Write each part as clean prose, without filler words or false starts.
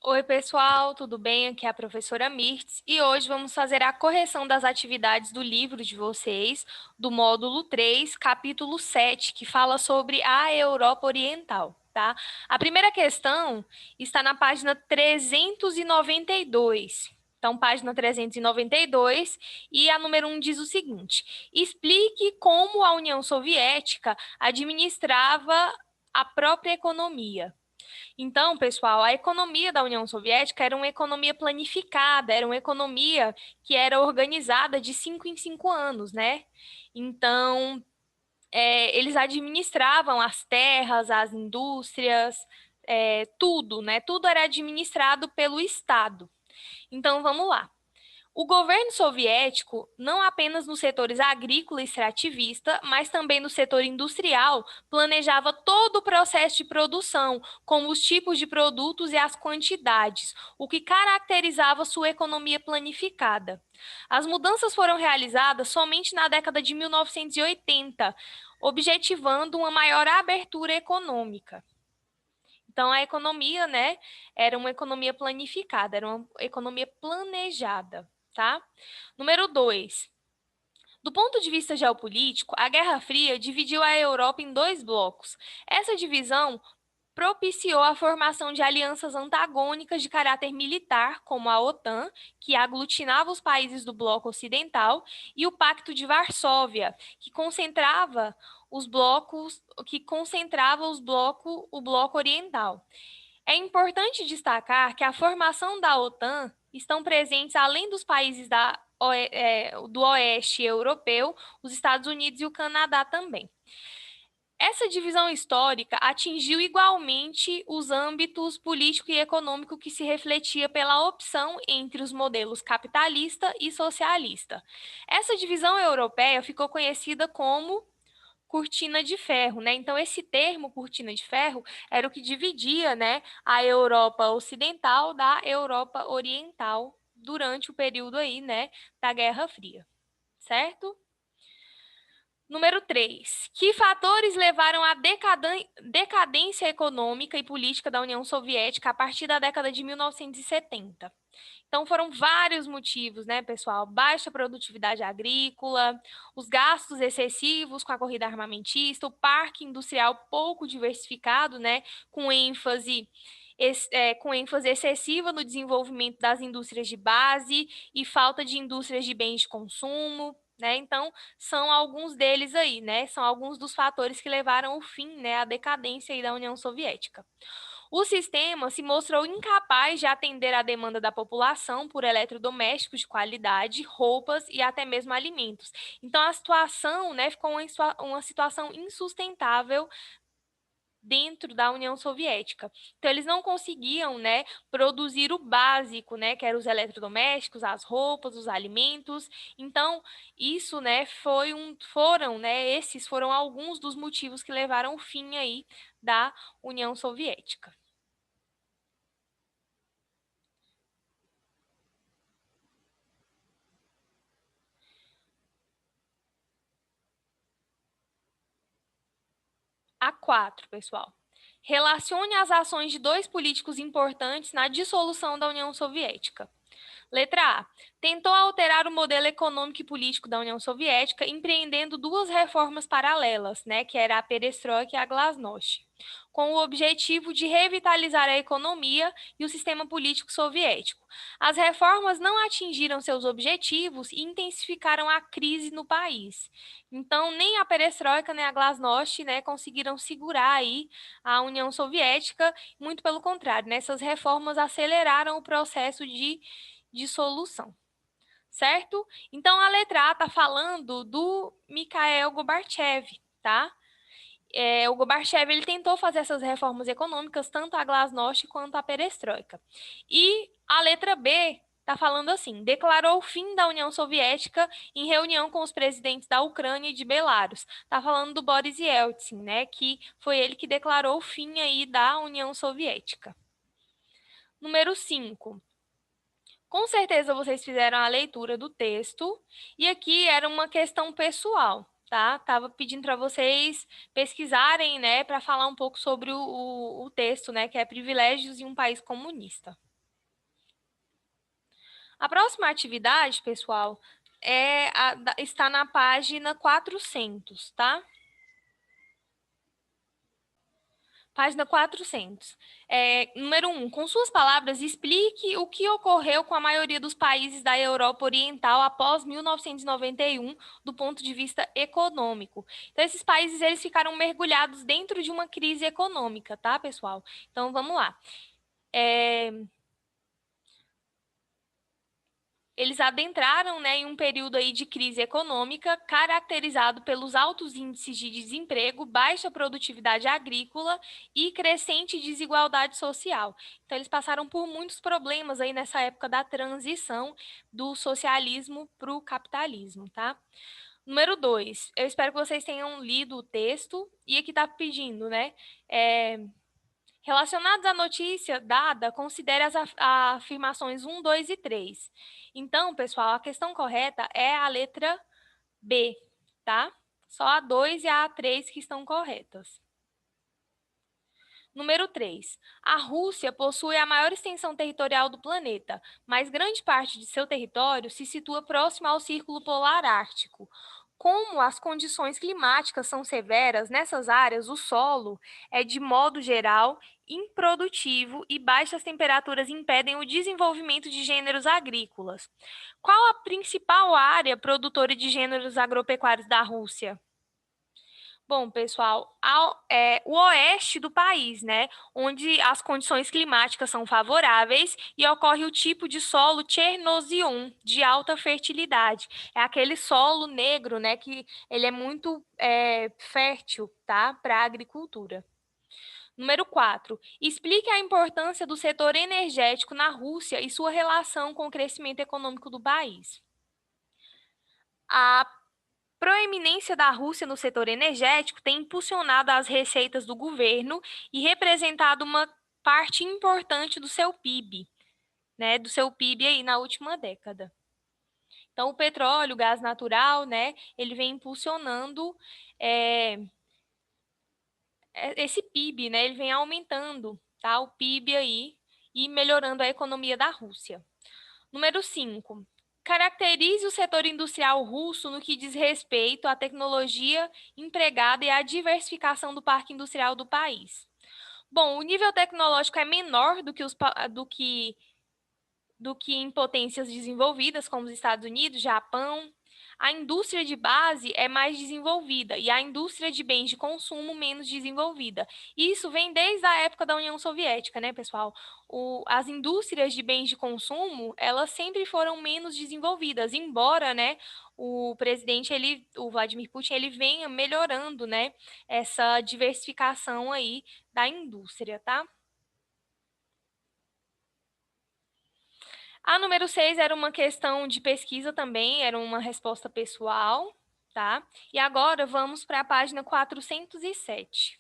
Oi, pessoal, tudo bem? Aqui é a professora Mirtz e hoje vamos fazer a correção das atividades do livro de vocês, do módulo 3, capítulo 7, que fala sobre a Europa Oriental, tá? A primeira questão está na página 392. Então, página 392, e a número 1 diz o seguinte: explique como a União Soviética administrava a própria economia. Então, pessoal, a economia da União Soviética era uma economia planificada, era uma economia que era organizada de 5 em 5 anos, né? Então, eles administravam as terras, as indústrias, tudo, né? Tudo era administrado pelo Estado. Então, vamos lá. O governo soviético, não apenas nos setores agrícola e extrativista, mas também no setor industrial, planejava todo o processo de produção, como os tipos de produtos e as quantidades, o que caracterizava sua economia planificada. As mudanças foram realizadas somente na década de 1980, objetivando uma maior abertura econômica. Então, a economia, né, era uma economia planificada, era uma economia planejada, tá? Número 2. Do ponto de vista geopolítico, a Guerra Fria dividiu a Europa em dois blocos. Essa divisão propiciou a formação de alianças antagônicas de caráter militar, como a OTAN, que aglutinava os países do bloco ocidental, e o Pacto de Varsóvia, que concentrava o bloco oriental. É importante destacar que a formação da OTAN estão presentes, além dos países do Oeste Europeu, os Estados Unidos e o Canadá também. Essa divisão histórica atingiu igualmente os âmbitos político e econômico que se refletia pela opção entre os modelos capitalista e socialista. Essa divisão europeia ficou conhecida como cortina de ferro, né? Então, esse termo cortina de ferro era o que dividia, né, a Europa Ocidental da Europa Oriental durante o período aí, né, da Guerra Fria, certo? Número 3. Que fatores levaram à decadência econômica e política da União Soviética a partir da década de 1970? Então, foram vários motivos, né, pessoal? Baixa produtividade agrícola, os gastos excessivos com a corrida armamentista, o parque industrial pouco diversificado, né, com ênfase excessiva no desenvolvimento das indústrias de base e falta de indústrias de bens de consumo, né? Então, são alguns deles aí, né? São alguns dos fatores que levaram ao fim, né, à decadência aí da União Soviética. O sistema se mostrou incapaz de atender à demanda da população por eletrodomésticos de qualidade, roupas e até mesmo alimentos. Então, a situação, né, ficou uma situação insustentável dentro da União Soviética. Então, eles não conseguiam, né, produzir o básico, né, que eram os eletrodomésticos, as roupas, os alimentos. Então, isso, né, esses foram alguns dos motivos que levaram ao fim aí da União Soviética. A 4, pessoal. Relacione as ações de dois políticos importantes na dissolução da União Soviética. Letra A. Tentou alterar o modelo econômico e político da União Soviética, empreendendo duas reformas paralelas, né, que era a Perestroika e a Glasnost, com o objetivo de revitalizar a economia e o sistema político soviético. As reformas não atingiram seus objetivos e intensificaram a crise no país. Então, nem a Perestroika nem a Glasnost, né, conseguiram segurar aí a União Soviética, muito pelo contrário, né, essas reformas aceleraram o processo de dissolução, certo? Então, a letra A está falando do Mikhail Gorbachev, tá? O Gorbachev ele tentou fazer essas reformas econômicas, tanto a Glasnost quanto a Perestroika. E a letra B está falando assim: declarou o fim da União Soviética em reunião com os presidentes da Ucrânia e de Belarus. Está falando do Boris Yeltsin, né? Que foi ele que declarou o fim aí da União Soviética. Número 5. Com certeza vocês fizeram a leitura do texto e aqui era uma questão pessoal, tá? Tava pedindo para vocês pesquisarem, né, para falar um pouco sobre o texto, né, que é Privilégios em um País Comunista. A próxima atividade, pessoal, está na página 400, tá? Página 400. Número 1. Com suas palavras, explique o que ocorreu com a maioria dos países da Europa Oriental após 1991, do ponto de vista econômico. Então, esses países eles ficaram mergulhados dentro de uma crise econômica, tá, pessoal? Então, vamos lá. Eles adentraram, né, em um período aí de crise econômica caracterizado pelos altos índices de desemprego, baixa produtividade agrícola e crescente desigualdade social. Então, eles passaram por muitos problemas aí nessa época da transição do socialismo para o capitalismo, tá? Número 2, eu espero que vocês tenham lido o texto e aqui está pedindo, né? Relacionados à notícia dada, considere as afirmações 1, 2 e 3. Então, pessoal, a questão correta é a letra B, tá? Só a 2 e a 3 que estão corretas. Número 3. A Rússia possui a maior extensão territorial do planeta, mas grande parte de seu território se situa próximo ao Círculo Polar Ártico. Como as condições climáticas são severas nessas áreas, o solo é, de modo geral, improdutivo e baixas temperaturas impedem o desenvolvimento de gêneros agrícolas. Qual a principal área produtora de gêneros agropecuários da Rússia? Bom, pessoal, o oeste do país, né, onde as condições climáticas são favoráveis e ocorre o tipo de solo Chernozem, de alta fertilidade. É aquele solo negro, né, que ele é muito fértil, tá, para a agricultura. Número 4. Explique a importância do setor energético na Rússia e sua relação com o crescimento econômico do país. A proeminência da Rússia no setor energético tem impulsionado as receitas do governo e representado uma parte importante do seu PIB, né, do seu PIB aí na última década. Então, o petróleo, o gás natural, né, ele vem impulsionando esse PIB, né, ele vem aumentando, tá, o PIB aí e melhorando a economia da Rússia. Número 5. Caracterize o setor industrial russo no que diz respeito à tecnologia empregada e à diversificação do parque industrial do país. Bom, o nível tecnológico é menor do que em potências desenvolvidas, como os Estados Unidos, Japão. A indústria de base é mais desenvolvida e a indústria de bens de consumo menos desenvolvida. Isso vem desde a época da União Soviética, né, pessoal? As indústrias de bens de consumo, elas sempre foram menos desenvolvidas, embora, né, o presidente, o Vladimir Putin, ele venha melhorando, né, essa diversificação aí da indústria, tá? A número 6 era uma questão de pesquisa também, era uma resposta pessoal, tá? E agora vamos para a página 407.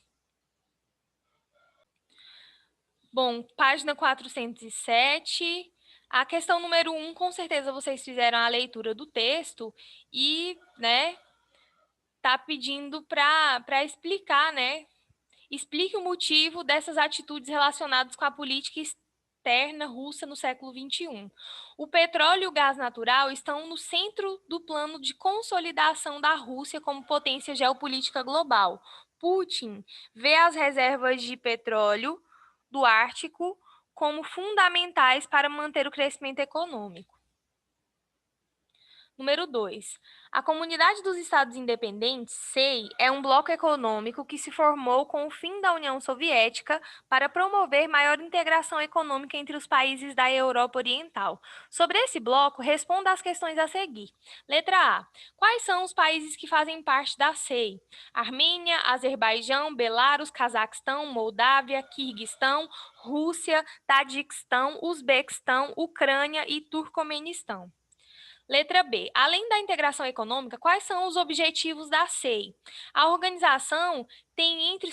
Bom, página 407. A questão número 1, com certeza vocês fizeram a leitura do texto e, né, tá pedindo para explicar, né? Explique o motivo dessas atitudes relacionadas com a política externa russa no século XXI. O petróleo e o gás natural estão no centro do plano de consolidação da Rússia como potência geopolítica global. Putin vê as reservas de petróleo do Ártico como fundamentais para manter o crescimento econômico. Número 2. A Comunidade dos Estados Independentes, SEI, é um bloco econômico que se formou com o fim da União Soviética para promover maior integração econômica entre os países da Europa Oriental. Sobre esse bloco, responda às questões a seguir. Letra A. Quais são os países que fazem parte da SEI? Armênia, Azerbaijão, Belarus, Cazaquistão, Moldávia, Quirguistão, Rússia, Tajiquistão, Uzbequistão, Ucrânia e Turcomenistão. Letra B. Além da integração econômica, quais são os objetivos da SEI? A organização tem entre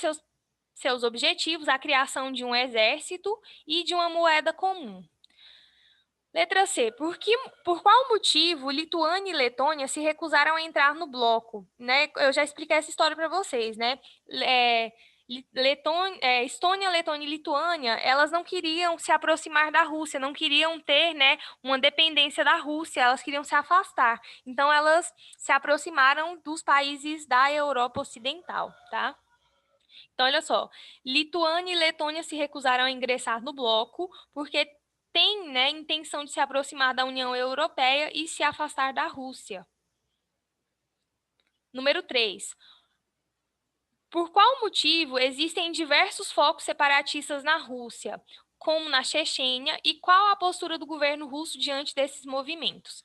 seus objetivos a criação de um exército e de uma moeda comum. Letra C. Por qual motivo Lituânia e Letônia se recusaram a entrar no bloco? Né? Eu já expliquei essa história para vocês, né? Estônia, Letônia e Lituânia, elas não queriam se aproximar da Rússia, não queriam ter, né, uma dependência da Rússia, elas queriam se afastar. Então, elas se aproximaram dos países da Europa Ocidental, tá? Então, olha só, Lituânia e Letônia se recusaram a ingressar no bloco porque têm, né, intenção de se aproximar da União Europeia e se afastar da Rússia. Número 3. Por qual motivo existem diversos focos separatistas na Rússia, como na Chechênia, e qual a postura do governo russo diante desses movimentos?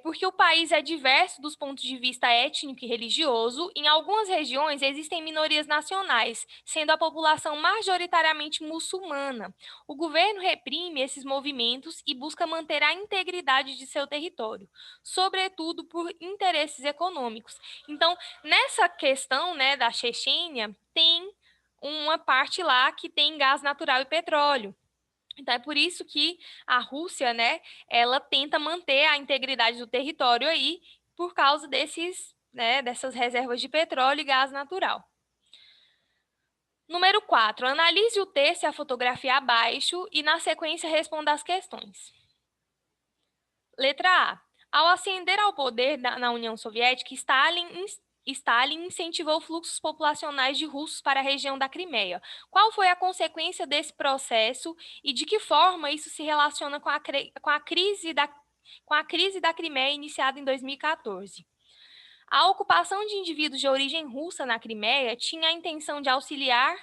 Porque o país é diverso dos pontos de vista étnico e religioso. Em algumas regiões existem minorias nacionais, sendo a população majoritariamente muçulmana. O governo reprime esses movimentos e busca manter a integridade de seu território, sobretudo por interesses econômicos. Então, nessa questão, né, da Chechênia, tem uma parte lá que tem gás natural e petróleo. Então, é por isso que a Rússia, né, ela tenta manter a integridade do território aí, por causa dessas reservas de petróleo e gás natural. Número 4. Analise o texto e a fotografia abaixo e, na sequência, responda as questões. Letra A. Ao ascender ao poder na União Soviética, Stalin incentivou fluxos populacionais de russos para a região da Crimeia. Qual foi a consequência desse processo e de que forma isso se relaciona com a crise da Crimeia iniciada em 2014? A ocupação de indivíduos de origem russa na Crimeia tinha a intenção de auxiliar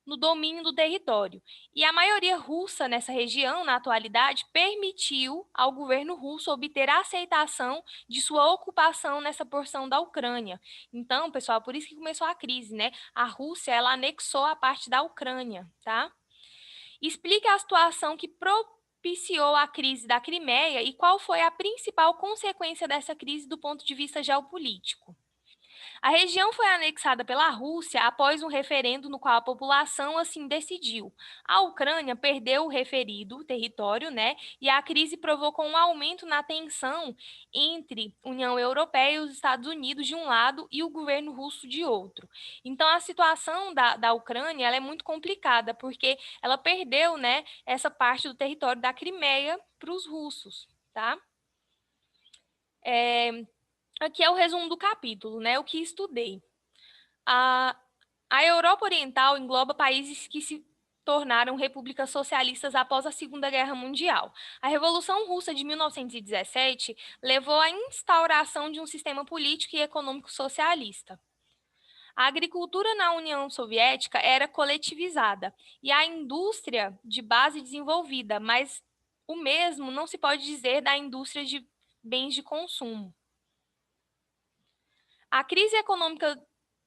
no domínio do território. E a maioria russa nessa região, na atualidade, permitiu ao governo russo obter a aceitação de sua ocupação nessa porção da Ucrânia. Então, pessoal, por isso que começou a crise, né? A Rússia, ela anexou a parte da Ucrânia, tá? Explique a situação que propiciou a crise da Crimeia e qual foi a principal consequência dessa crise do ponto de vista geopolítico. A região foi anexada pela Rússia após um referendo no qual a população assim decidiu. A Ucrânia perdeu o referido território, né? E a crise provocou um aumento na tensão entre União Europeia e os Estados Unidos de um lado e o governo russo de outro. Então, a situação da Ucrânia ela é muito complicada, porque ela perdeu, né, essa parte do território da Crimeia para os russos, tá? Aqui é o resumo do capítulo, né? O que estudei. A, a Europa Oriental engloba países que se tornaram repúblicas socialistas após a Segunda Guerra Mundial. A Revolução Russa de 1917 levou à instauração de um sistema político e econômico socialista. A agricultura na União Soviética era coletivizada e a indústria de base desenvolvida, mas o mesmo não se pode dizer da indústria de bens de consumo. A crise econômica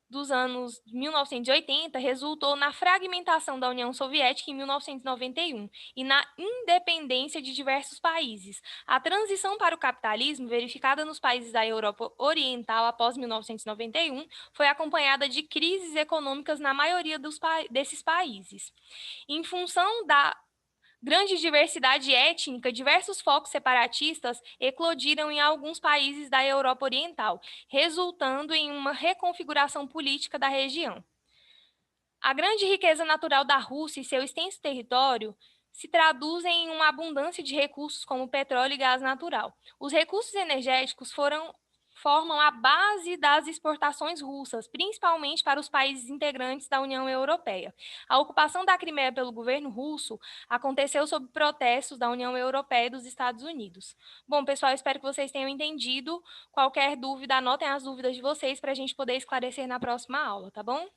dos anos 1980 resultou na fragmentação da União Soviética em 1991 e na independência de diversos países. A transição para o capitalismo, verificada nos países da Europa Oriental após 1991, foi acompanhada de crises econômicas na maioria desses países. Em função da grande diversidade étnica, diversos focos separatistas eclodiram em alguns países da Europa Oriental, resultando em uma reconfiguração política da região. A grande riqueza natural da Rússia e seu extenso território se traduzem em uma abundância de recursos como petróleo e gás natural. Os recursos energéticos formam a base das exportações russas, principalmente para os países integrantes da União Europeia. A ocupação da Crimeia pelo governo russo aconteceu sob protestos da União Europeia e dos Estados Unidos. Bom, pessoal, espero que vocês tenham entendido. Qualquer dúvida, anotem as dúvidas de vocês para a gente poder esclarecer na próxima aula, tá bom?